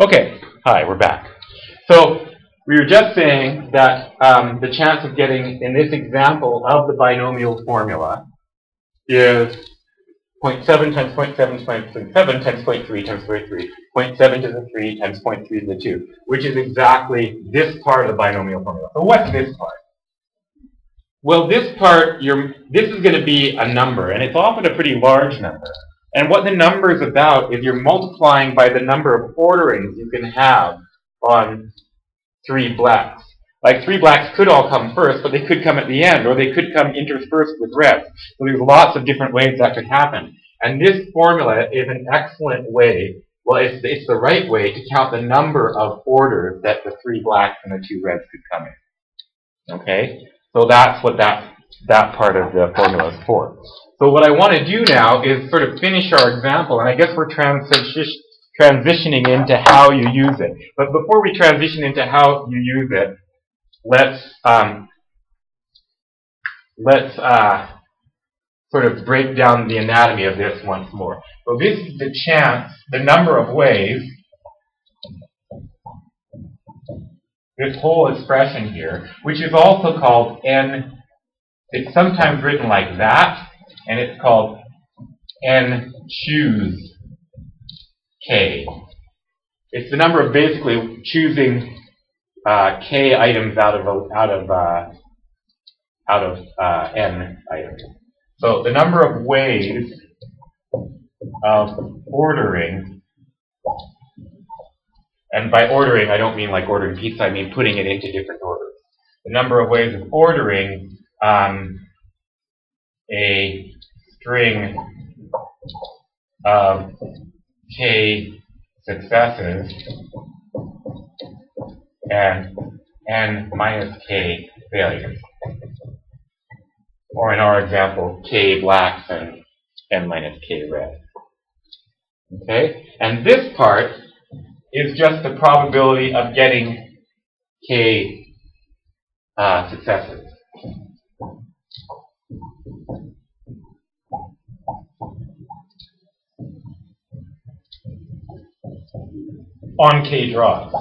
Okay, hi, we're back. So we were just saying that the chance of getting, in this example of the binomial formula, is 0.7 times 0.7 times 0.7 times 0.3 times 0.3, 0.7 to the 3 times 0.3 to the 2, which is exactly this part of the binomial formula. So what's this part? Well, this part, this is going to be a number, and it's often a pretty large number. And what the number is about is you're multiplying by the number of orderings you can have on 3 blacks. Like 3 blacks could all come first, but they could come at the end, or they could come interspersed with reds. So there's lots of different ways that could happen. And this formula is an excellent way, well, it's the right way to count the number of orders that the 3 blacks and the 2 reds could come in. Okay? So that's what that part of the formula is for. So what I want to do now is sort of finish our example, and I guess we're transitioning into how you use it. But before we transition into how you use it, let's sort of break down the anatomy of this once more. So this is the chance, the number of ways, this whole expression here, which is also called n. It's sometimes written like that, and it's called n choose k. It's the number of basically choosing k items out of n items. So the number of ways of ordering, and by ordering I don't mean like ordering pizza, I mean putting it into different orders. The number of ways of ordering a string of k successes and n minus k failures. Or in our example, k blacks and n minus k reds. Okay? And this part is just the probability of getting k successes. On k draws.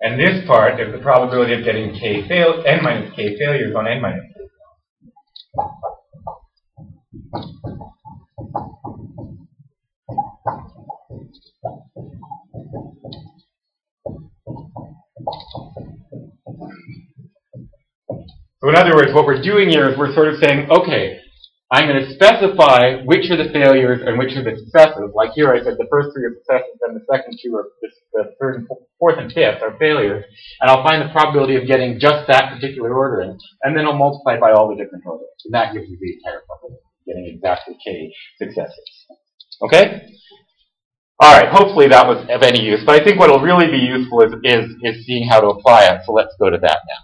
And this part is the probability of getting n minus k failures on n minus k draws. So in other words, what we're doing here is we're sort of saying, okay, I'm going to specify which are the failures and which are the successes. Like here I said the first 3 are successes and the second 2 are, the third and fourth and fifth are failures. And I'll find the probability of getting just that particular ordering. And then I'll multiply by all the different orders. And that gives you the entire probability of getting exactly k successes. Okay? Alright, hopefully that was of any use. But I think what will really be useful is seeing how to apply it. So let's go to that now.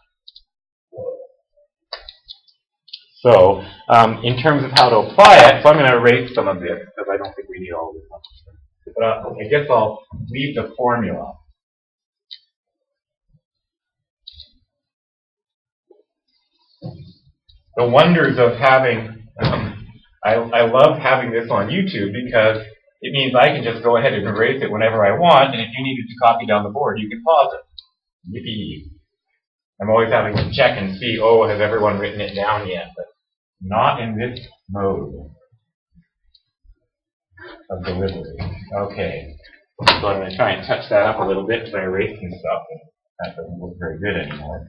So, in terms of how to apply it, so I'm going to erase some of this because I don't think we need all of this. But I guess I'll leave the formula. The wonders of having, I love having this on YouTube because it means I can just go ahead and erase it whenever I want, and if you needed to copy down the board, you can pause it. Yippee. I'm always having to check and see, oh, has everyone written it down yet? But not in this mode of delivery. Okay. So I'm going to try and touch that up a little bit because I erased some stuff and that doesn't look very good anymore.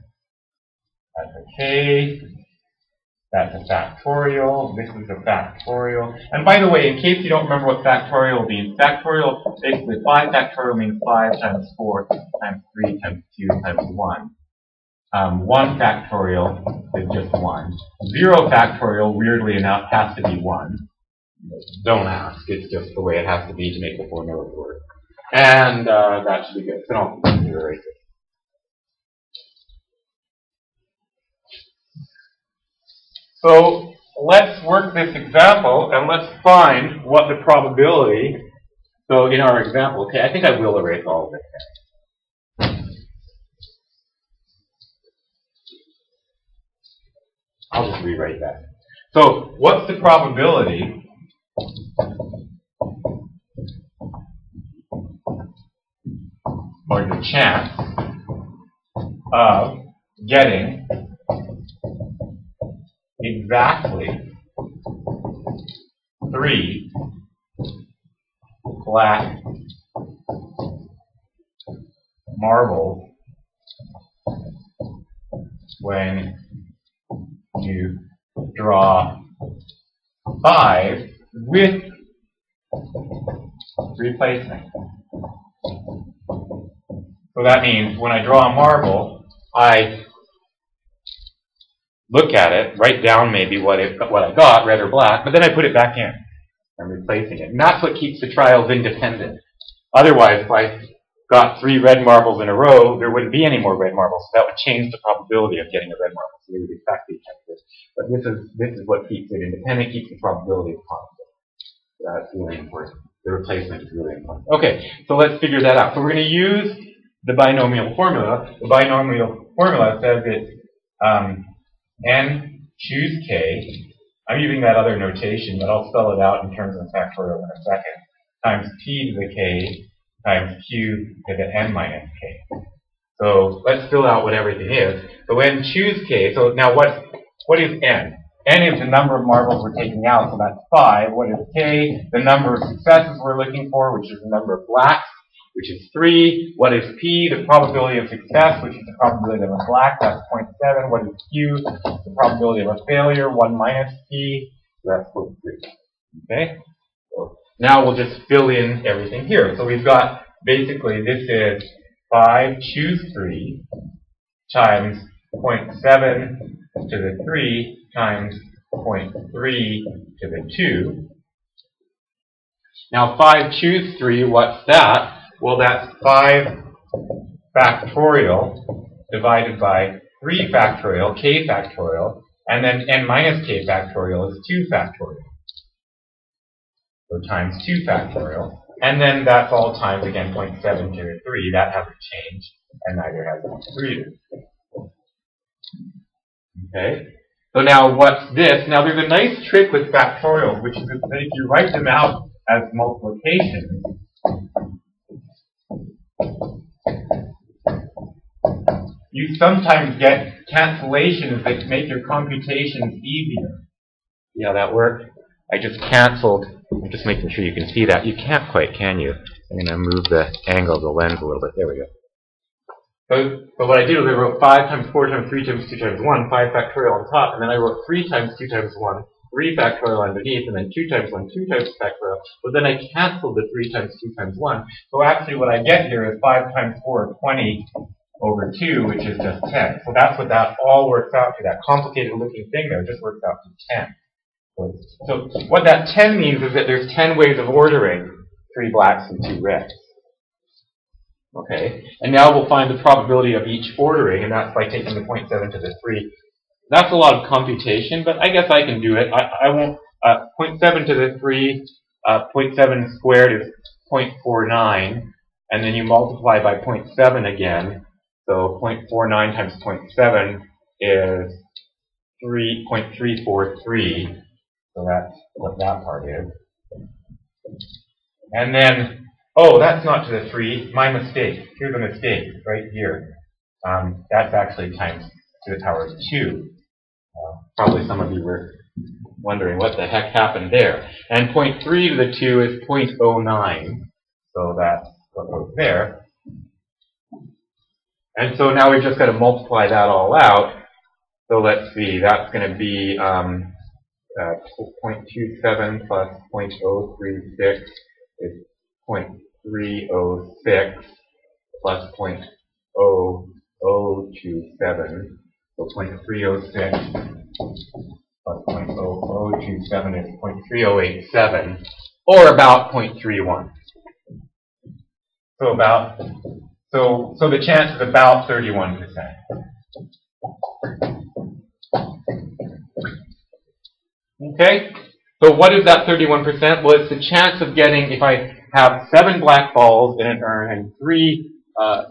That's okay. That's a factorial. This is a factorial. And by the way, in case you don't remember what factorial means, factorial, basically 5 factorial means 5 times 4 times 3 times 2 times 1. 1 factorial is just 1. 0 factorial, weirdly enough, has to be 1. Don't ask. It's just the way it has to be to make the formula work. And that should be good. So don't erase it. So let's work this example and let's find what the probability. So in our example, okay, I think I will erase all of it. I'll just rewrite that. So what's the probability the chance of getting exactly 3 black marbles when you draw 5 with replacement. So that means when I draw a marble, I look at it, write down maybe what I got, red or black, but then I put it back in. I'm replacing it. And that's what keeps the trials independent. Otherwise, if I got 3 red marbles in a row, there wouldn't be any more red marbles. So that would change the probability of getting a red marble. So they would affect each other. But this is what keeps it independent, keeps the probability constant. That's really important. The replacement is really important. Okay, so let's figure that out. So we're going to use the binomial formula. The binomial formula says it's n choose k. I'm using that other notation, but I'll spell it out in terms of factorial in a second. Times p to the k times q to the n minus k. So let's fill out what everything is. So n choose k. So now what is n? N is the number of marbles we're taking out, so that's 5. What is k? The number of successes we're looking for, which is the number of blacks, which is 3. What is p? The probability of success, which is the probability of a black, that's 0.7. What is q? The probability of a failure, 1 minus p, so that's 0.3. Okay? So now we'll just fill in everything here. So we've got, basically, this is 5 choose 3 times 0.7 to the 3 times 0.3 to the 2. Now 5 choose 3, what's that? Well, that's 5 factorial divided by 3 factorial, k factorial, and then n minus k factorial is 2 factorial. So times 2 factorial. And then that's all times, again, 0.7 to the 3. That hasn't changed, and neither has 0.3 to the 3. Okay? So now what's this? Now there's a nice trick with factorials, which is that if you write them out as multiplications, you sometimes get cancellations that make your computations easier. See how that worked? I just canceled. I'm just making sure you can see that. You can't quite, can you? I'm going to move the angle of the lens a little bit. There we go. So what I did was I wrote 5 times 4 times 3 times 2 times 1, 5 factorial on top, and then I wrote 3 times 2 times 1, 3 factorial underneath, and then 2 times 1, 2 times factorial. But then I canceled the 3 times 2 times 1. So actually what I get here is 5 times 4 is 20 over 2, which is just 10. So that's what that all works out to. That complicated looking thing there just works out to 10. So what that 10 means is that there's 10 ways of ordering 3 blacks and 2 reds. Okay, and now we'll find the probability of each ordering, and that's by taking the 0.7 to the 3. That's a lot of computation, but I guess I can do it. I won't, 0.7 to the 3, 0.7 squared is 0.49, and then you multiply by 0.7 again, so 0.49 times 0.7 is 3.343, so that's what that part is. And then, oh, that's not to the 3. My mistake. Here's a mistake right here. That's actually times to the power of 2. Probably some of you were wondering what the heck happened there. And 0.3 to the 2 is 0.09. So that's what goes there. And so now we've just got to multiply that all out. So let's see. That's going to be 0.27 plus 0.036 is 0.306 plus 0.0027. So 0.306 plus 0.0027 is 0.3087, or about 0.31. So the chance is about 31%. Okay? So what is that 31%? Well, it's the chance of getting, if I have 7 black balls in an urn and 3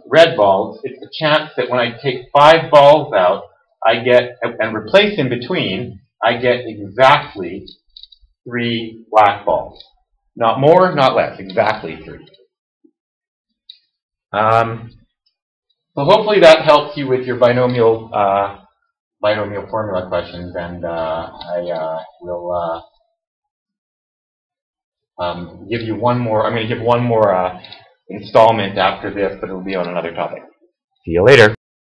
red balls, it's the chance that when I take 5 balls out, I get, and replace in between, I get exactly 3 black balls. Not more, not less, exactly 3. So hopefully that helps you with your binomial formula questions, and I will give you one more. I'm going to give one more installment after this, but it'll be on another topic. See you later.